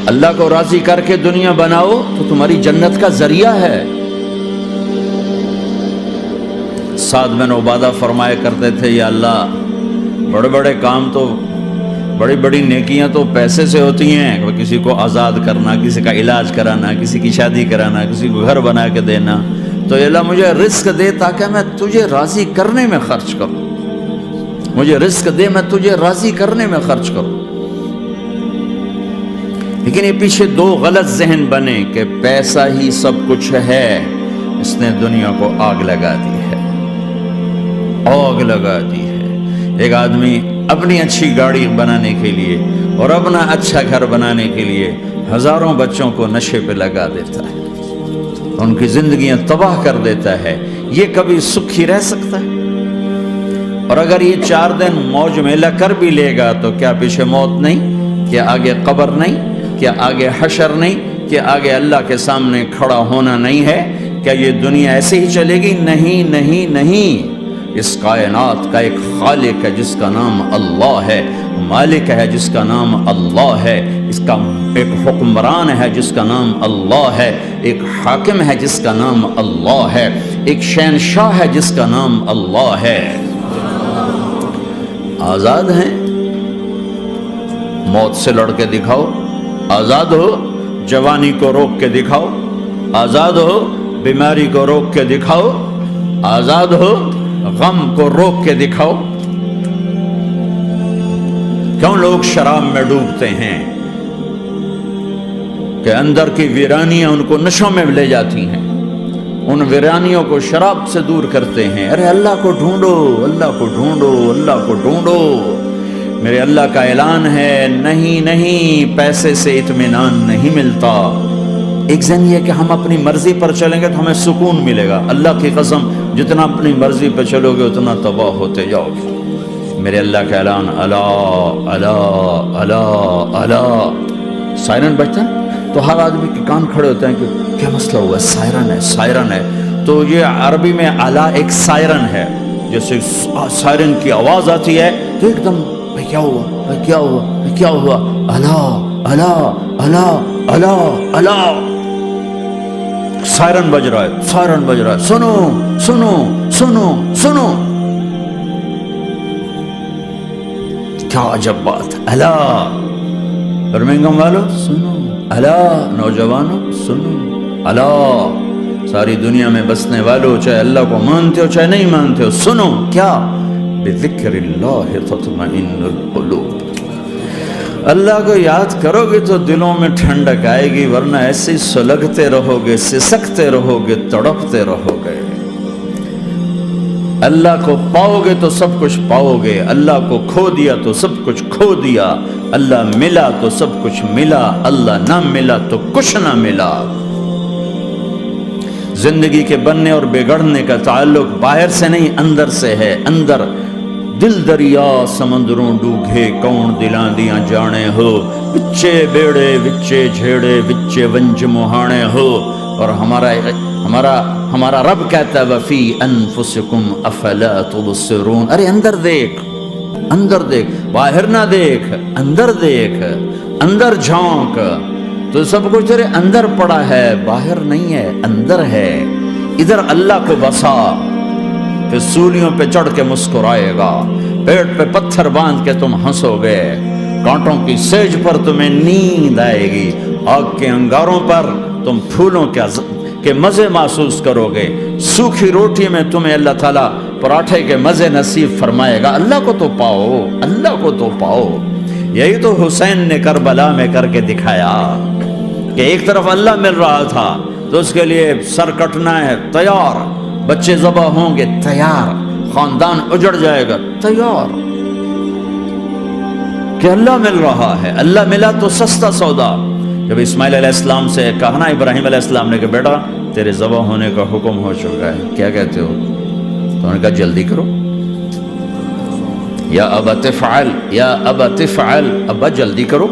اللہ کو راضی کر کے دنیا بناؤ تو تمہاری جنت کا ذریعہ ہے۔ سعد بن عبادہ فرمایا کرتے تھے، یا اللہ بڑے بڑے کام تو، بڑی بڑی نیکیاں تو پیسے سے ہوتی ہیں، کسی کو آزاد کرنا، کسی کا علاج کرانا، کسی کی شادی کرانا، کسی کو گھر بنا کے دینا، تو اللہ مجھے رزق دے تاکہ میں تجھے راضی کرنے میں خرچ کروں، مجھے رزق دے میں تجھے راضی کرنے میں خرچ کروں۔ لیکن یہ پیچھے دو غلط ذہن بنے کہ پیسہ ہی سب کچھ ہے، اس نے دنیا کو آگ لگا دی ہے، آگ لگا دی ہے۔ ایک آدمی اپنی اچھی گاڑی بنانے کے لیے اور اپنا اچھا گھر بنانے کے لیے ہزاروں بچوں کو نشے پہ لگا دیتا ہے، ان کی زندگیاں تباہ کر دیتا ہے۔ یہ کبھی سکھی رہ سکتا ہے؟ اور اگر یہ 4 دن موج میلہ کر بھی لے گا تو کیا پیچھے موت نہیں؟ کیا آگے قبر نہیں؟ کیا آگے حشر نہیں؟ کیا آگے اللہ کے سامنے کھڑا ہونا نہیں ہے؟ کیا یہ دنیا ایسے ہی چلے گی؟ نہیں نہیں نہیں، اس کائنات کا ایک خالق ہے جس کا نام اللہ ہے، مالک ہے جس کا نام اللہ ہے، اس کا ایک حکمران ہے جس کا نام اللہ ہے، ایک حاکم ہے جس کا نام اللہ ہے، ایک شہنشاہ ہے جس کا نام اللہ ہے۔ آزاد ہیں؟ موت سے لڑ کے دکھاؤ، آزاد ہو جوانی کو روک کے دکھاؤ، آزاد ہو بیماری کو روک کے دکھاؤ، آزاد ہو غم کو روک کے دکھاؤ۔ کیوں لوگ شراب میں ڈوبتے ہیں؟ کہ اندر کی ویرانیاں ان کو نشوں میں لے جاتی ہیں، ان ویرانیوں کو شراب سے دور کرتے ہیں۔ ارے اللہ کو ڈھونڈو، اللہ کو ڈھونڈو، اللہ کو ڈھونڈو۔ میرے اللہ کا اعلان ہے، نہیں نہیں، پیسے سے اطمینان نہیں ملتا۔ ایک ذہن یہ کہ ہم اپنی مرضی پر چلیں گے تو ہمیں سکون ملے گا۔ اللہ کی قسم، جتنا اپنی مرضی پہ چلو گے اتنا تباہ ہوتے جاؤ گے۔ میرے اللہ کا اعلان، اللہ اللہ اللہ اللہ، سائرن بجتا ہے تو ہر آدمی کے کان کھڑے ہوتے ہیں کہ کیا مسئلہ ہوا ہے؟ سائرن ہے، سائرن ہے۔ تو یہ عربی میں اعلیٰ ایک سائرن ہے، جیسے سائرن کی آواز آتی ہے تو ایک دم بھائی کیا ہوا، بھائی کیا ہوا، بھائی کیا ہوا؟ اللہ اللہ اللہ اللہ اللہ، سائرن بج رہا ہے، سائرن بج رہا ہے، سنو سنو سنو سنو۔ کیا عجب بات ہے! اللہ برمنگم والو سنو، اللہ نوجوانوں سنو، اللہ ساری دنیا میں بسنے والوں، چاہے اللہ کو مانتے ہو چاہے نہیں مانتے ہو، سنو کیا؟ بذکر اللہ تطمئن القلوب، اللہ کو یاد کرو گے تو دلوں میں ٹھنڈک آئے گی، ورنہ ایسے ہی سلگتے رہو گے، سسکتے رہو گے، تڑپتے رہو گے۔ اللہ کو پاؤ گے تو سب کچھ پاؤ گے، اللہ کو کھو دیا تو سب کچھ کھو دیا، اللہ ملا تو سب کچھ ملا، اللہ نہ ملا تو کچھ نہ ملا۔ زندگی کے بننے اور بگڑنے کا تعلق باہر سے نہیں اندر سے ہے۔ اندر دل دریا سمندروں ڈوگے، کون دلاں دیاں جانے ہو، وچے بیڑے وچے جھیڑے وچے ونج مہانے ہو۔ اور ہمارا رب کہتا ہے وفی انفسکم افلا تبصرون، ارے اندر دیکھ، اندر دیکھ، باہر نہ دیکھ، اندر دیکھ، اندر جھانک، تو سب کچھ تیرے اندر پڑا ہے، باہر نہیں ہے، اندر ہے۔ ادھر اللہ کو بسا، پھر سولیوں پہ چڑھ کے مسکرائے گا، پیٹ پہ پتھر باندھ کے تم ہنسو گے، کانٹوں کی سیج پر تمہیں نیند آئے گی، آگ کے انگاروں پر تم پھولوں کے مزے محسوس کرو گے، سوکھی روٹی میں تمہیں اللہ تعالیٰ پراٹھے کے مزے نصیب فرمائے گا۔ اللہ کو تو پاؤ، اللہ کو تو پاؤ۔ یہی تو حسین نے کربلا میں کر کے دکھایا کہ ایک طرف اللہ مل رہا تھا تو اس کے لیے سر کٹنا ہے تیار، بچے ذبح ہوں گے تیار، خاندان اجڑ جائے گا تیار، کہ اللہ مل رہا ہے۔ اللہ ملا تو سستا سودا۔ جب اسماعیل علیہ السلام سے کہا نا ابراہیم علیہ السلام نے کہ بیٹا تیرے ذبح ہونے کا حکم ہو چکا ہے، کیا کہتے ہو؟ تو انہوں نے کہا جلدی کرو، یا ابا تفعل، یا ابا تفعل، ابا جلدی کرو۔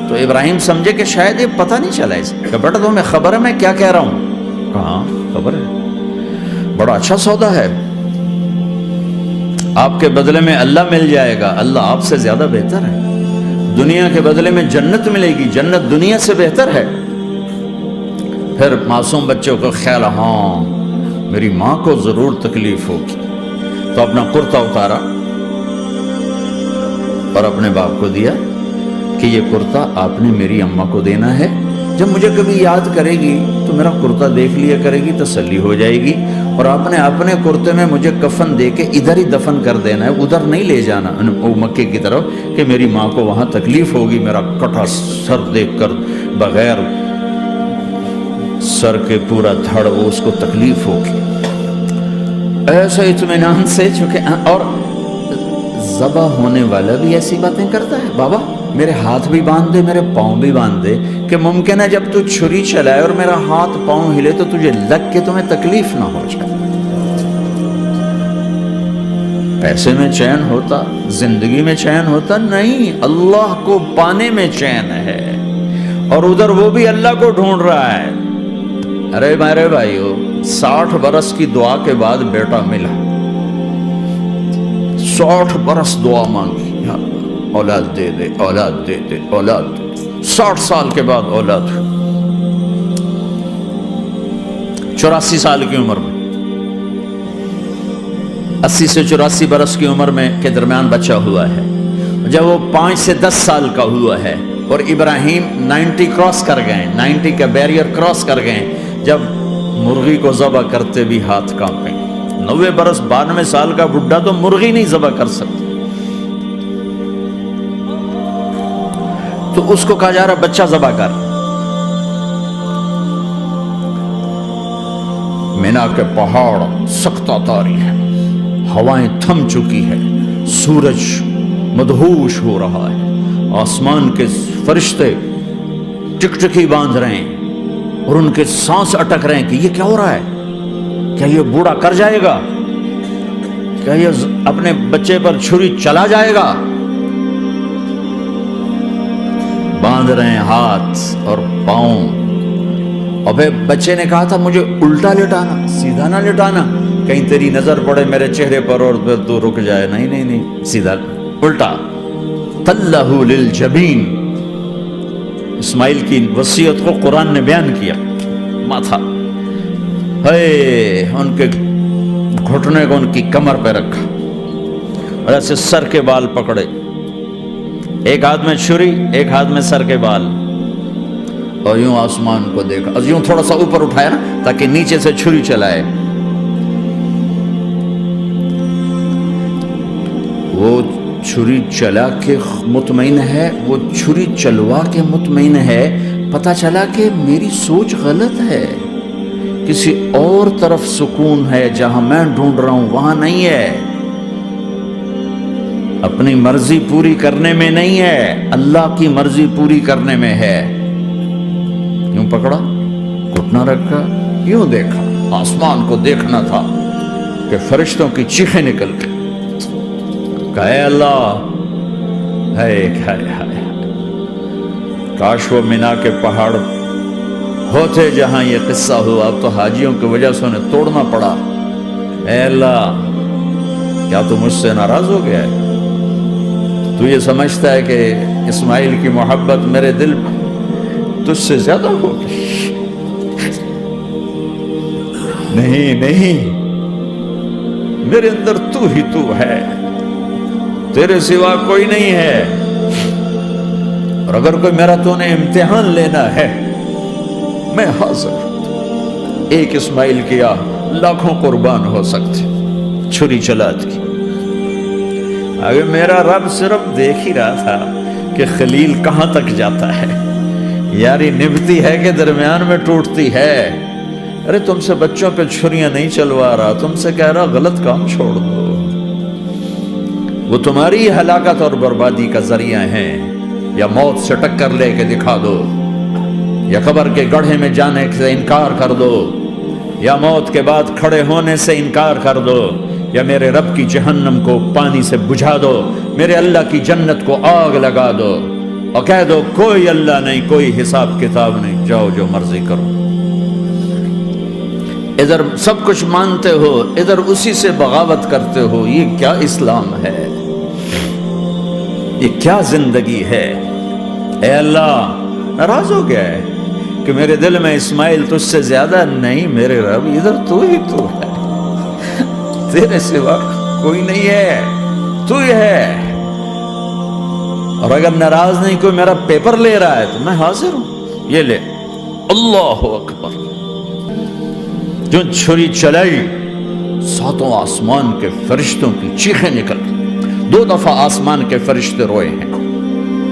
تو ابراہیم سمجھے کہ شاید یہ پتہ نہیں چلا اسے، کہ بیٹا تمہیں خبر ہے میں کیا کہہ رہا ہوں؟ کہاں خبر ہے، بڑا اچھا سودا ہے، آپ کے بدلے میں اللہ مل جائے گا، اللہ آپ سے زیادہ بہتر ہے۔ دنیا کے بدلے میں جنت ملے گی، جنت دنیا سے بہتر ہے۔ پھر معصوم بچوں کو خیال، ہاں میری ماں کو ضرور تکلیف ہوگی، تو اپنا کرتا اتارا اور اپنے باپ کو دیا کہ یہ کرتا آپ نے میری اماں کو دینا ہے، جب مجھے کبھی یاد کرے گی تو میرا کرتا دیکھ لیا کرے گی، تسلی ہو جائے گی، اور آپ نے اپنے کرتے میں مجھے کفن دے کے ادھر ہی دفن کر دینا ہے، ادھر نہیں لے جانا مکے کی طرف کہ میری ماں کو وہاں تکلیف ہوگی، میرا کٹا سر دیکھ کر بغیر سر کے پورا دھڑ وہ اس کو تکلیف ہوگی۔ ایسا اطمینان سے، چونکہ اور ذبح ہونے والا بھی ایسی باتیں کرتا ہے، بابا میرے ہاتھ بھی باندھ دے، میرے پاؤں بھی باندھ دے، کہ ممکن ہے جب تو چھری چلائے اور میرا ہاتھ پاؤں ہلے تو تجھے لگ کے تمہیں تکلیف نہ ہو جائے۔ پیسے میں چین ہوتا، زندگی میں چین ہوتا نہیں، اللہ کو پانے میں چین ہے، اور ادھر وہ بھی اللہ کو ڈھونڈ رہا ہے۔ ارے میرے بھائیو، 60 برس کی دعا کے بعد بیٹا ملا، 60 برس دعا مانگی، اولاد دے دے، اولاد دے دے، اولاد دے دے، 60 سال کے بعد اولاد، 84 سال کی عمر میں، 80 سے 84 برس کی عمر میں کے درمیان بچہ ہوا ہے۔ جب وہ 5 سے 10 سال کا ہوا ہے اور ابراہیم 90 کراس کر گئے، 90 کا بیریئر کراس کر گئے، جب مرغی کو ذبح کرتے بھی ہاتھ کانپے، 90 برس 92 سال کا بڈھا تو مرغی نہیں ذبح کر سکتا، تو اس کو کہا جا رہا بچہ ذبح کر۔ مینا کے پہاڑ سختہ تاری ہے، ہوائیں تھم چکی ہے، سورج مدہوش ہو رہا ہے، آسمان کے فرشتے ٹکٹکی باندھ رہے ہیں اور ان کے سانس اٹک رہے ہیں کہ یہ کیا ہو رہا ہے، کیا یہ بوڑھا کر جائے گا، کیا یہ اپنے بچے پر چھری چلا جائے گا؟ باندھ رہے ہیں ہاتھ اور پاؤں، اور پھر بچے نے کہا تھا مجھے الٹا لٹانا، سیدھا نہ لٹانا، کہیں تیری نظر پڑے میرے چہرے پر اور پھر تو رک جائے، نہیں نہیں نہیں، سیدھا الٹا۔ تلہ للجبین، اسماعیل کی وصیت کو قرآن نے بیان کیا، ماتھا ہے ان کے گھٹنے کو ان کی کمر پہ رکھا اور ایسے سر کے بال پکڑے، ایک ہاتھ میں چھری، ایک ہاتھ میں سر کے بال، اور یوں آسمان کو دیکھا، اور یوں تھوڑا سا اوپر اٹھایا نا تاکہ نیچے سے چھری چلائے۔ وہ چھری چلا کے مطمئن ہے، وہ چھری چلوا کے مطمئن ہے، پتہ چلا کہ میری سوچ غلط ہے، کسی اور طرف سکون ہے، جہاں میں ڈھونڈ رہا ہوں وہاں نہیں ہے، اپنی مرضی پوری کرنے میں نہیں ہے، اللہ کی مرضی پوری کرنے میں ہے۔ یوں پکڑا، گھٹنا رکھا، یوں دیکھا، آسمان کو دیکھنا تھا کہ فرشتوں کی چیخیں نکل گئی، اے اللہ، ہے کاش وہ مینا کے پہاڑ ہوتے جہاں یہ قصہ ہوا، اب تو حاجیوں کی وجہ سے انہیں توڑنا پڑا۔ اے اللہ، کیا تو مجھ سے ناراض ہو گیا ہے؟ تو یہ سمجھتا ہے کہ اسماعیل کی محبت میرے دل تجھ سے زیادہ ہوگی؟ نہیں نہیں، میرے اندر تو ہی تو ہے، تیرے سوا کوئی نہیں ہے، اور اگر کوئی میرا تو نے امتحان لینا ہے میں حاضر، ایک اسماعیل کیا لاکھوں قربان ہو سکتے، چھری چلاتی۔ اگر میرا رب صرف دیکھ ہی رہا تھا کہ خلیل کہاں تک جاتا ہے، یاری نبھتی ہے کہ درمیان میں ٹوٹتی ہے۔ ارے تم سے بچوں پہ چھریاں نہیں چلوا رہا، تم سے کہہ رہا غلط کام چھوڑ دو، وہ تمہاری ہلاکت اور بربادی کا ذریعہ ہیں، یا موت سے ٹکر لے کے دکھا دو، یا قبر کے گڑھے میں جانے سے انکار کر دو، یا موت کے بعد کھڑے ہونے سے انکار کر دو، یا میرے رب کی جہنم کو پانی سے بجھا دو، میرے اللہ کی جنت کو آگ لگا دو، اور کہہ دو کوئی اللہ نہیں، کوئی حساب کتاب نہیں، جاؤ جو مرضی کرو۔ ادھر سب کچھ مانتے ہو، ادھر اسی سے بغاوت کرتے ہو، یہ کیا اسلام ہے؟ یہ کیا زندگی ہے؟ اے اللہ ناراض ہو گیا ہے کہ میرے دل میں اسماعیل تجھ سے زیادہ نہیں میرے رب، ادھر تو ہی تو ہے، تیرے سوا کوئی نہیں ہے، تو ہی ہے، اور اگر ناراض نہیں کوئی میرا پیپر لے رہا ہے تو میں حاضر ہوں، یہ لے۔ اللہ اکبر، جو چھری چلائی ساتوں آسمان کے فرشتوں کی چیخیں نکل، 2 دفعہ آسمان کے فرشتے روئے ہیں،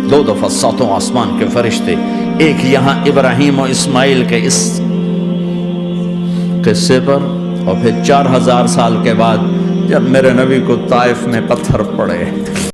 2 دفعہ ساتوں آسمان کے فرشتے، ایک یہاں ابراہیم و اسماعیل کے اس قصے پر، اور پھر 4000 سال کے بعد جب میرے نبی کو طائف میں پتھر پڑے۔